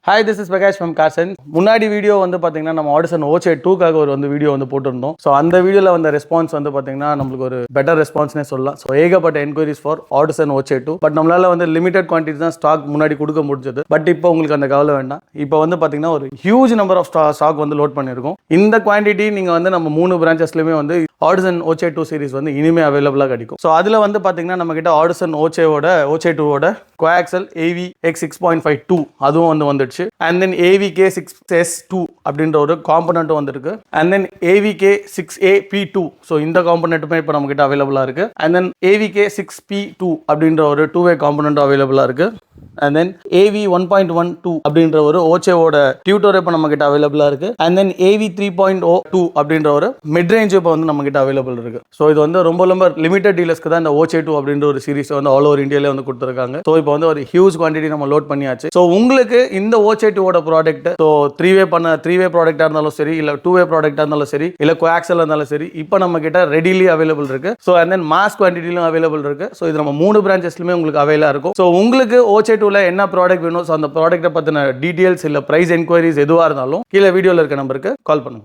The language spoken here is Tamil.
Hi, this is Prakash from Carson. முன்னாடி வீடியோ வந்து பாத்தீங்கன்னா நம்ம ஆடிசன் ஓச்சே 2க்காக ஒரு வீடியோ போட்டிருந்தோம். ஸோ அந்த வீடியோல வந்த ரெஸ்பான்ஸ் பாத்தீங்கன்னா நம்மளுக்கு ஒரு பெட்டர் ரெஸ்பான்ஸ்னே சொல்லலாம். ஸோ ஏகப்பட்ட என்கொயரிஸ் ஃபார் ஆடிசன் ஓச்சே 2. பட் நம்மளால லிமிடெட் குவான்டிட்டி தான் ஸ்டாக் முன்னாடி கொடுக்க முடிஞ்சது. பட் இப்போ உங்களுக்கு அந்த கவலை வேண்டாம். இப்போ பாத்தீங்கன்னா ஒரு huge number of stock load பண்ணியிருக்கோம். இந்த குவான்டிட்டி நீங்க நம்ம 3 பிரான்ச்சஸ்லயுமே ஆடிசன் ஓச்சே 2 சீரிஸ் இனிமே அவைலபிளா கிடைக்கும். ஸோ அதுல பாத்தீங்கன்னா நம்ம கிட்ட ஆடிசன் ஓச்சே 2 கோஆக்சல் ஏவி எக்ஸ் 6.52 அதுவும் வந்துடுச்சு. And then AVK6S2 அப்படின்ற ஒரு காம்பனண்ட் வந்திருக்கு. And then AVK6AP2 ஸோ இந்த காம்பனண்ட்டுமே இப்போ நம்ம கிட்ட அவைலபிளாக இருக்கு. And then AVK6P2 அப்படின்ற ஒரு 2-வே காம்பனண்ட் அவைலபிளாக இருக்கு. And then AV1.12 அப்படின்ற ஒரு ஓச்சேவோட டியூட்டர் இப்போ நம்ம கிட்ட அவைலபிளாக இருக்கு. And then AV3.02 அப்படின்ற ஒரு மிட் ரேஞ்ச் இப்போ நம்ம கிட்ட அவைலபிள் இருக்கு. ஸோ இது ரொம்ப லிமிடெட் டீலர்ஸ்க்கு தான் இந்த ஓச்சே 2 அப்படின்ற ஒரு சீரிஸ் ஆல் ஓவர் இந்தியாவிலே கொடுத்துருக்காங்க. ஸோ இப்போ ஒரு ஹியூஜ் குவான்டிட்டி நம்ம லோட் பண்ணியாச்சு. ஸோ உங்களுக்கு இந்த ஓச்சே 2 ப்ராடக்ட் ஸோ த்ரீ வே ப்ராடக்டாக இருந்தாலும் சரி, இல்லை 2-வே ப்ராடக்டாக இருந்தாலும் சரி, இல்லை கோஆக்சல் இருந்தாலும் சரி, இப்போ நம்ம கிட்ட ரெடிலி அவைலபிள் இருக்கு. ஸோ அண்ட் தென் மாஸ் குவான்டிட்டிலும் அவைலபிள் இருக்கு. ஸோ இது நம்ம 3 பிரான்ச்சஸ்லுமே உங்களுக்கு அவைலா இருக்கும். ஸோ உங்களுக்கு ஓச்சே 2ல என்ன ப்ராடக்ட் வேணும், ஸோ அந்த ப்ராடக்ட்டை பற்றின டீடைல்ஸ் இல்லை பிரைஸ் என்கொயரிஸ் எதுவாக இருந்தாலும் கீழே வீடியோவில் இருக்க நம்பருக்கு கால் பண்ணுங்க.